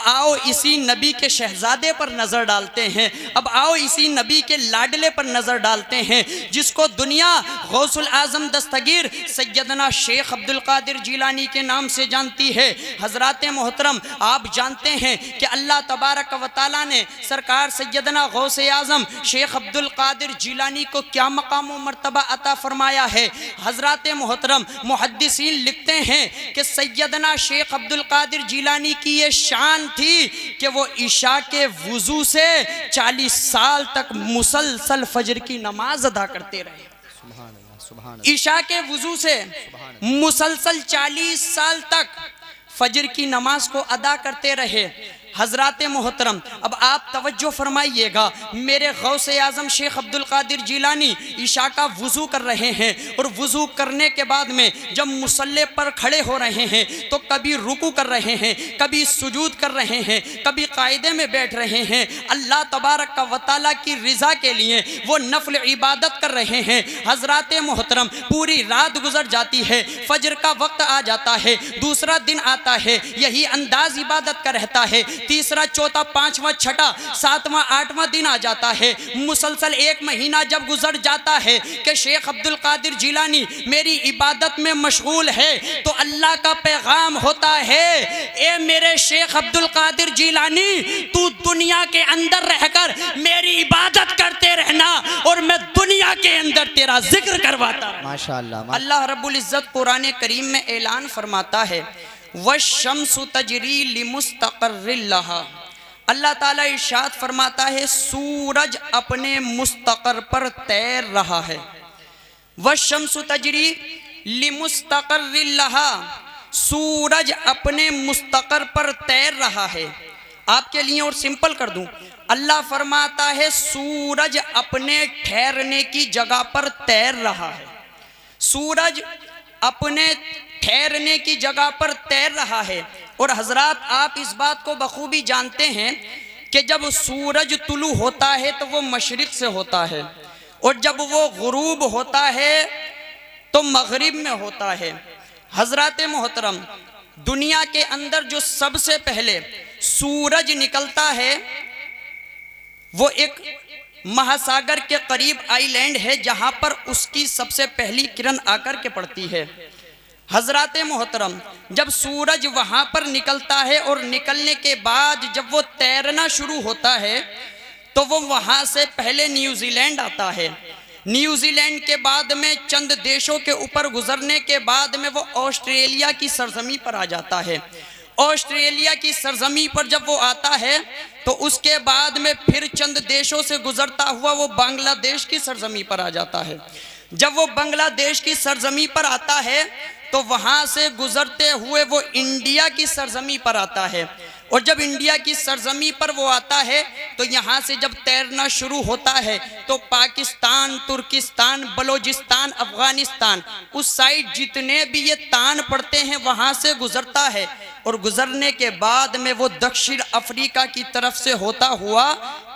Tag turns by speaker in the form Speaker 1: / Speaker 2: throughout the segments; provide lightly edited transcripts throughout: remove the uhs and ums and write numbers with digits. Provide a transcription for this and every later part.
Speaker 1: आओ इसी नबी के शहजादे पर नज़र डालते हैं। अब आओ इसी नबी के लाडले पर नज़र डालते हैं जिसको दुनिया गौसुल आज़म दस्तगीर सैयदना शेख अब्दुल कादिर जिलानी के नाम से जानती है। हज़रात मोहतरम, आप जानते हैं कि अल्लाह तबारक व तआला ने सरकार सैयदना गौसे आज़म शेख अब्दुल कादिर जिलानी को क्या मकाम व मर्तबा अता फरमाया है। हज़रात मोहतरम, मुहद्दिसीन लिखते हैं कि सैयदना शेख अब्दुल कादिर जिलानी की ये शान थी कि वो इशा के वुज़ू से 40 साल तक मुसलसल फजर की नमाज अदा करते रहे।
Speaker 2: सुभान अल्लाह, सुभान अल्लाह।
Speaker 1: इशा के वुज़ू से मुसलसल 40 साल तक फजर की नमाज को अदा करते रहे। हज़रात मोहतरम, अब आप तवज्जो फरमाइएगा, मेरे गौसे आज़म शेख अब्दुल कादिर जिलानी इशा का वुज़ू कर रहे हैं और वुज़ू करने के बाद में जब मुसल्ले पर खड़े हो रहे हैं तो कभी रुकू कर रहे हैं, कभी सुजूद कर रहे हैं, कभी कायदे में बैठ रहे हैं। अल्लाह तबारक का व तआला की रिज़ा के लिए वो नफल इबादत कर रहे हैं। हज़रात मोहतरम, पूरी रात गुजर जाती है, फजर का वक्त आ जाता है, दूसरा दिन आता है, यही अंदाज इबादत का रहता है। तीसरा, चौथा, पांचवा, छठा, सातवां, आठवां दिन आ जाता है। मुसलसल 1 महीना जब गुजर जाता है कि शेख अब्दुल कादिर जिलानी मेरी इबादत में मशगूल है, तो अल्लाह का पैगाम होता है, ए मेरे शेख अब्दुल कादिर जिलानी, तू दुनिया के अंदर रहकर मेरी इबादत करते रहना और मैं दुनिया के अंदर तेरा जिक्र करवाता।
Speaker 2: माशाअल्लाह।
Speaker 1: अल्लाह रब्बुल इज्जत कुरान करीम में ऐलान फरमाता है, वश्शम्सु तजरी लिमुस्तक़र्रिन लहा। अल्लाह ताला इरशाद फरमाता है, सूरज अपने मुस्तक़र पर तैर रहा है। वश्शम्सु तजरी लिमुस्तक़र्रिन लहा, सूरज अपने मुस्तक़र पर तैर रहा है। आपके लिए और सिंपल कर दूं, अल्लाह फरमाता है सूरज अपने ठहरने की जगह पर तैर रहा है। सूरज अपने ठहरने की जगह पर तैर रहा है। और हजरात, आप इस बात को बखूबी जानते हैं कि जब सूरज तुलू होता है तो वो मशरिक से होता है और जब वो गुरूब होता है तो मगरिब में होता है। हजरात मोहतरम, दुनिया के अंदर जो सबसे पहले सूरज निकलता है वो एक महासागर के करीब आइलैंड है जहां पर उसकी सबसे पहली किरण आकर के पड़ती है। हजरात मोहतरम, जब सूरज वहां पर निकलता है और निकलने के बाद जब वो तैरना शुरू होता है तो वो वहां से पहले न्यूजीलैंड आता है। न्यूजीलैंड के बाद में चंद देशों के ऊपर गुजरने के बाद में वो ऑस्ट्रेलिया की सरजमी पर आ जाता है। ऑस्ट्रेलिया की सरजमी पर जब वो आता है तो उसके बाद में फिर चंद देशों से गुजरता हुआ वो बांग्लादेश की सरजमी पर आ जाता है। जब वो बांग्लादेश की सरजमी पर आता है तो वहाँ से गुजरते हुए वो इंडिया की सरजमी पर आता है और जब इंडिया की सरजमी पर वो आता है तो यहाँ से जब तैरना शुरू होता है तो पाकिस्तान, तुर्किस्तान, बलोचिस्तान, अफगानिस्तान, उस साइड जितने भी ये तान पड़ते हैं वहाँ से गुजरता है और गुजरने के बाद में वो दक्षिण अफ्रीका की तरफ से होता हुआ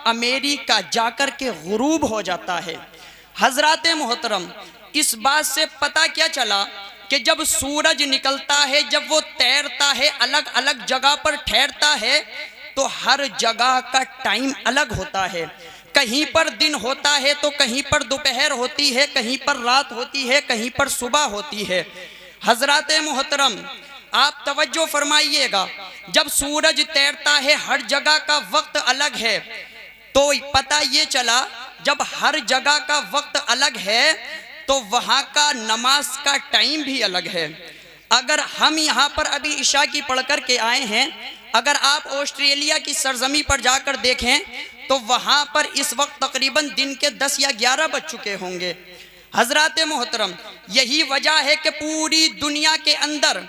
Speaker 1: अमेरिका जाकर के गुरूब हो जाता है। हजरात मोहतरम, इस बात से पता क्या चला कि जब सूरज निकलता है, जब वो तैरता है, अलग अलग जगह पर ठहरता है तो हर जगह का टाइम अलग होता है। कहीं पर दिन होता है तो कहीं पर दोपहर होती है, कहीं पर रात होती है, कहीं पर सुबह होती है। हजरात मोहतरम, आप तवज्जो फरमाइएगा, जब सूरज तैरता है हर जगह का वक्त अलग है। तो पता ये चला जब हर जगह का वक्त अलग है तो वहाँ का नमाज का टाइम भी अलग है। अगर हम यहाँ पर अभी इशा की पढ़ कर के आए हैं, अगर आप ऑस्ट्रेलिया की सरजमी पर जाकर देखें तो वहाँ पर इस वक्त तकरीबन दिन के 10 या 11 बज चुके होंगे। हजरात मोहतरम, यही वजह है कि पूरी दुनिया के अंदर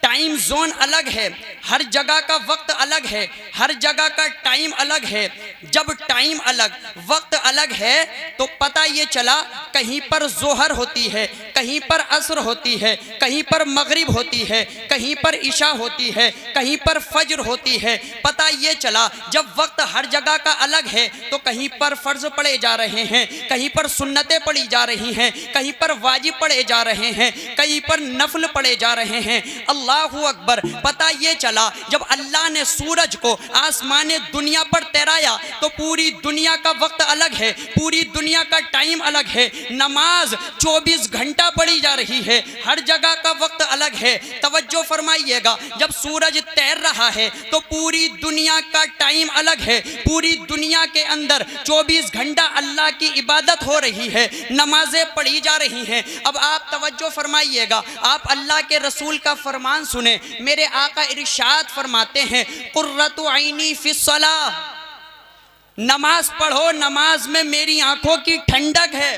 Speaker 1: टाइम जोन अलग है, हर जगह का वक्त अलग है, हर जगह का टाइम अलग है। जब टाइम अलग, वक्त अलग है तो पता ये चला कहीं पर जोहर होती है, कहीं पर असर होती है, कहीं पर मगरिब होती है, कहीं पर इशा होती है, कहीं पर फज्र होती है। पता ये चला जब वक्त हर जगह का अलग है तो कहीं पर फर्ज पढ़े जा रहे हैं, कहीं पर सुन्नतें पढ़ी जा रही हैं, कहीं पर वाजिब पढ़े जा रहे हैं, कहीं पर नफल पढ़े जा रहे हैं। अल्लाह अल्लाहु अकबर। पता ये चला जब अल्लाह ने सूरज को आसमान दुनिया पर तैराया तो पूरी दुनिया का वक्त अलग है, पूरी दुनिया का टाइम अलग है। नमाज 24 घंटा पढ़ी जा रही है, हर जगह का वक्त अलग है। तवज्जो फरमाइएगा, जब सूरज तैर रहा है तो पूरी दुनिया का टाइम अलग है, पूरी दुनिया के अंदर 24 घंटा अल्लाह की इबादत हो रही है, नमाजें पढ़ी जा रही हैं। अब आप तवज्जो फरमाइएगा, आप अल्लाह के रसूल का फरमान सुने। मेरे आका इरशाद फरमाते हैं, कुर्रतु ऐनी फिस्सलाह, नमाज पढ़ो, नमाज में मेरी आंखों की ठंडक है।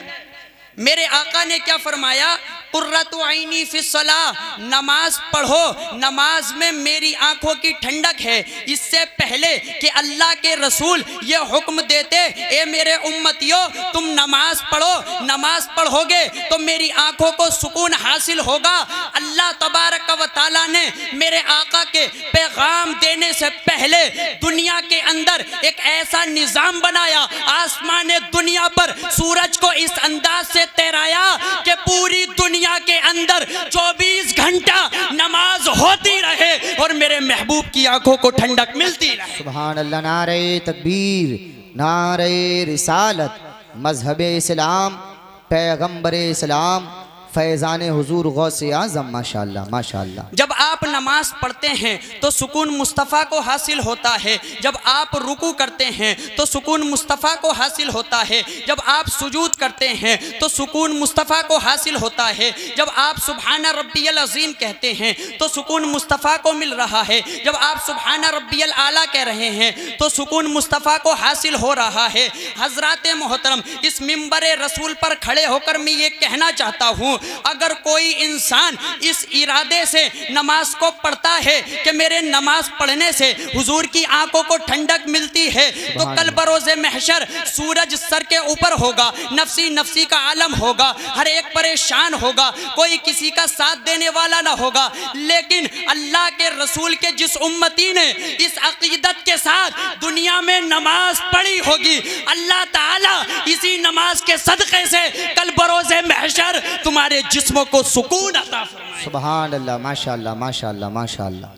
Speaker 1: मेरे आका ने क्या फरमाया, कुर्रतु ऐनी फिस्सलाह, नमाज पढ़ो, नमाज में मेरी आंखों की ठंडक है। इससे पहले कि अल्लाह के रसूल ये हुक्म देते, ए मेरे उम्मतियों तुम नमाज पढ़ो, नमाज पढ़ोगे तो मेरी आंखों को सुकून हासिल होगा, अल्लाह तबारक व तआला ने मेरे आका के पैगाम देने से पहले दुनिया के अंदर एक ऐसा निज़ाम बनाया, आसमान दुनिया पर सूरज को इस अंदाज से तैराया कि पूरी दुनिया के अंदर 24 घंटा नमाज होती रहे और मेरे महबूब की आंखों को ठंडक मिलती रहे।
Speaker 2: सुभान अल्लाह। नारे तकबीर, नारे रिसालत, मजहब इस्लाम, पैगंबर इस्लाम, फैज़ान हुजूर गौसे आज़म, माशाअल्लाह माशाअल्लाह।
Speaker 1: जब आप नमाज पढ़ते हैं तो सुकून मुस्तफ़ा को हासिल होता है, जब आप रुकू करते हैं तो सुकून मुस्तफ़ा को हासिल होता है, जब आप सुजूद करते हैं तो सुकून मुस्तफ़ा को हासिल होता है, जब आप सुब्हाना रब्बियल अज़ीम कहते हैं तो सुकून मुस्तफ़ा को मिल रहा है, जब आप सुब्हाना रब्बियल आला कह रहे हैं तो सुकून मुस्तफ़ा को हासिल हो रहा है। हज़रात मोहतरम, इस मिंबर रसूल पर खड़े होकर मैं ये कहना चाहता हूँ, अगर कोई इंसान इस इरादे से नमाज को पढ़ता है कि मेरे नमाज पढ़ने से हुजूर की आंखों को ठंडक मिलती है, तो कल बरोज़े महशर सूरज सर के ऊपर होगा, नफसी नफसी का आलम होगा, हर एक परेशान होगा, कोई किसी का साथ देने वाला ना होगा। लेकिन अल्लाह के रसूल के जिस उम्मती ने इस अकीदत के साथ दुनिया में नमाज पढ़ी होगी, अल्लाह ताला इसी नमाज के सदक़े से कल बरोज़े महशर तुम्हारे जिस्मों को सुकून अता फरमाए।
Speaker 2: सुभान अल्लाह, माशाअल्लाह माशाअल्लाह माशाअल्लाह।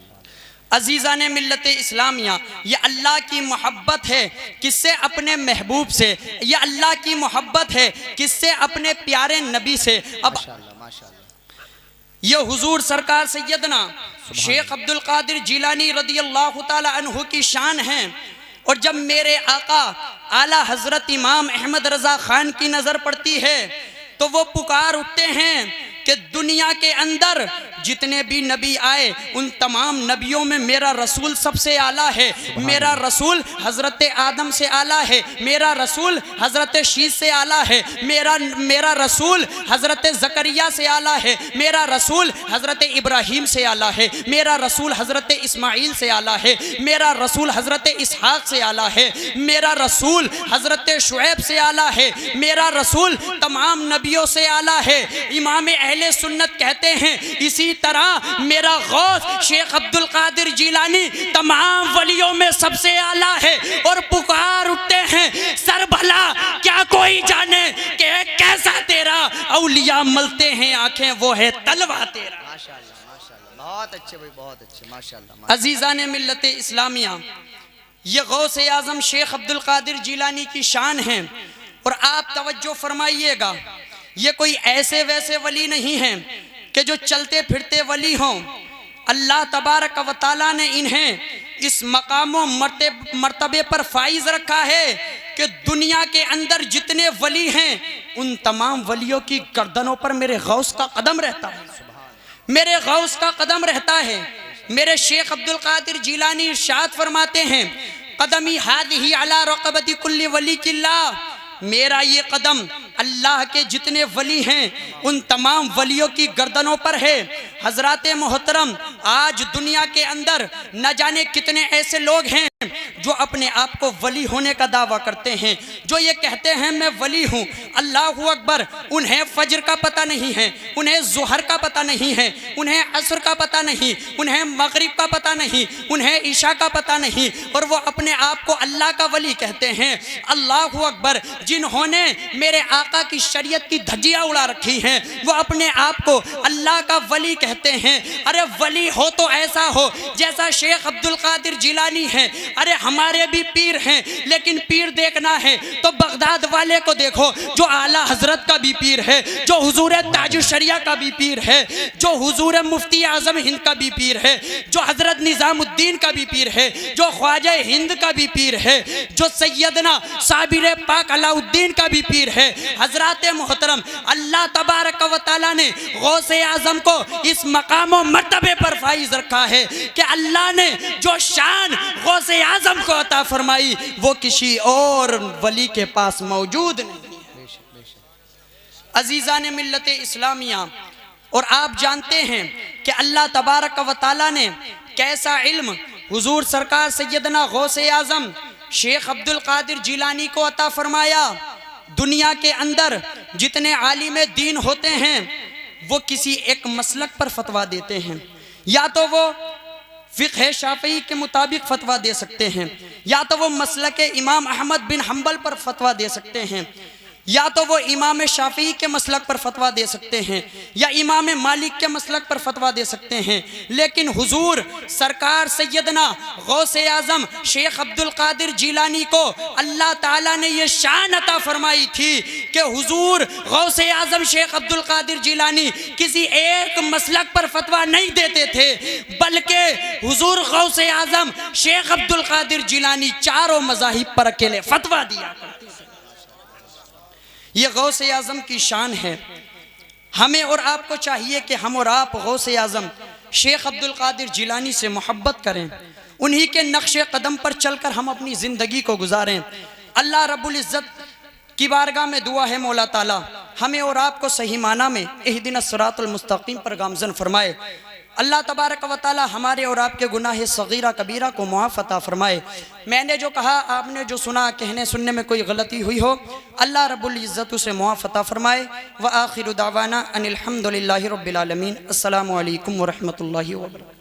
Speaker 1: अजीज़ान मिल्लत इस्लामिया, ये अल्लाह की मोहब्बत है किससे? अपने महबूब से। ये अल्लाह की मोहब्बत है किससे? अपने प्यारे नबी से। अब ये हुजूर सरकार सैयदना शेख अब्दुल कादिर जिलानी रदियल्लाहु ताला अन्हु की शान है। और जब मेरे आका आला हजरत इमाम अहमद रजा खान की नज़र पड़ती है तो वो पुकार उठते हैं कि दुनिया के अंदर जितने भी नबी आए उन तमाम नबियों में मेरा रसूल सबसे आला है। मेरा रसूल हज़रत आदम से आला है, मेरा रसूल हज़रत शीश से आला है, मेरा रसूल हज़रत ज़करिया से आला है, मेरा रसूल हज़रत इब्राहीम से आला है, मेरा रसूल हज़रत इस्माइल से आला है, मेरा रसूल हज़रत इसहाक़ से आला है, मेरा रसूल हज़रत शुएब से आला है, मेरा रसूल तमाम नबियों से आला है। इमाम अहले सुन्नत कहते हैं इसी तरह मेरा गौस शेख अब्दुल कादिर जिलानी तमाम वलियों में सबसे आला है। और पुकार उठते हैं, सर भला क्या कोई जाने कि कैसा तेरा औलिया मलते हैं आंखें वो है तलवा तेरा।
Speaker 2: माशाअल्लाह माशाअल्लाह, बहुत अच्छे भाई, बहुत अच्छे, माशाअल्लाह।
Speaker 1: अजीज़ान मिल्लत इस्लामिया, ये गौसे आज़म शेख अब्दुल कादिर जिलानी की शान है। और आप तवज्जो फरमाइएगा, ये कोई ऐसे वैसे वली नहीं हैं कि जो चलते फिरते वली हों। अल्लाह तबारक व तआला ने इन्हें इस मकाम मर्तबे पर फाइज रखा है कि दुनिया के अंदर जितने वली हैं उन तमाम वलियों की गर्दनों पर मेरे गौस का कदम रहता है, मेरे गौस का कदम रहता है। मेरे शेख अब्दुल कादिर जिलानी इरशाद फरमाते हैं, कदमी हादिही अला रक़बति कुल्ली वली किल्लाह, मेरा ये कदम अल्लाह के जितने वली हैं उन तमाम वलियों की गर्दनों पर है। हजरात मोहतरम, आज दुनिया के अंदर न जाने कितने ऐसे लोग हैं जो अपने आप को वली होने का दावा करते हैं, जो ये कहते हैं मैं वली हूँ, अल्लाहु अकबर, उन्हें फजर का पता नहीं है, उन्हें ज़ुहर का पता नहीं है, उन्हें असर का पता नहीं, उन्हें मगरिब का पता नहीं, उन्हें ईशा का पता नहीं, और वो अपने आप को अल्लाह का वली कहते हैं। अल्लाहु अकबर, जिन्होंने मेरे आका की शरीयत की धज्जियाँ उड़ा रखी हैं, वो अपने आप को अल्लाह का वली कहते हैं। अरे वली हो तो ऐसा हो जैसा शेख अब्दुल कादिर जिलानी है। अरे हमारे भी पीर हैं, लेकिन पीर देखना है तो बगदाद वाले को देखो, जो आला हजरत का भी पीर है, जो हुजूर ताजुश शरिया का भी पीर है, जो हुजूर मुफ्ती आजम हिंद का भी पीर है, जो हजरत निजामुद्दीन का भी पीर है, जो ख्वाजा हिंद का भी पीर है, जो सैयदना साबिर पाक अलाउद्दीन का भी पीर है। हजरत मोहतरम, अल्लाह तबारक व तआला ने गौसे आजम को इस मकाम व मर्तबे पर फाइज रखा है कि अल्लाह ने जो शान गौसे आजम को अता फरमाई वो किसी और वली के पास मौजूद नहीं। अजीज़ान मिल्लत इस्लामिया, और आप जानते हैं कि अल्लाह तबारक व तआला ने कैसा इल्म हुजूर सरकार सैयदना गौसे आजम शेख अब्दुल कादिर जिलानी को अता फरमाया। दुनिया के अंदर जितने आलिम दीन होते हैं वो किसी एक मसलक पर फतवा देते हैं, या तो वो फ़िक़्ह शाफ़ई के मुताबिक फतवा दे सकते हैं, या तो वो मसलक इमाम अहमद बिन हम्बल पर फतवा दे सकते हैं, या तो वो इमाम शाफ़ी के मसलक पर फतवा दे सकते हैं, या इमाम मालिक के मसलक पर फतवा दे सकते हैं। लेकिन हुजूर सरकार सैयदना गौसे आज़म शेख अब्दुल कादिर जिलानी को अल्लाह ताला ने ये शान अता फरमाई थी कि हुजूर गौसे आज़म शेख अब्दुल कादिर जिलानी किसी एक मसलक पर फतवा नहीं देते थे, बल्कि हुजूर गौसे आज़म शेख अब्दुल कादिर जिलानी चारों मज़ाहिब पर अकेले फतवा दिया करते थे। ये गौसे आज़म की शान है। हमें और आपको चाहिए कि हम और आप गौसे आज़म शेख अब्दुल कादिर जिलानी से मोहब्बत करें, उन्हीं के नक्शे कदम पर चलकर हम अपनी ज़िंदगी को गुजारें। अल्लाह रब्बुल इज़्ज़त की बारगाह में दुआ है मौला ताला हमें और आपको सही माना में इहदिनस सिरातुल मुस्तकीम पर गामज़न फरमाए। अल्लाह तबारक व तआला हमारे और आपके गुनाह सगीरा कबीरा को मुआफ़ अता फरमाए। मैंने जो कहा, आपने जो सुना, कहने सुनने में कोई गलती हुई हो, अल्लाह रब्बुल इज़्ज़त उसे मुआफ़ अता फरमाए। व आखिरु दावाना अनिल हम्दुलिल्लाहि रब्बिल आलमीन। अस्सलामु अलैकुम व रहमतुल्लाहि व बरकातुहू।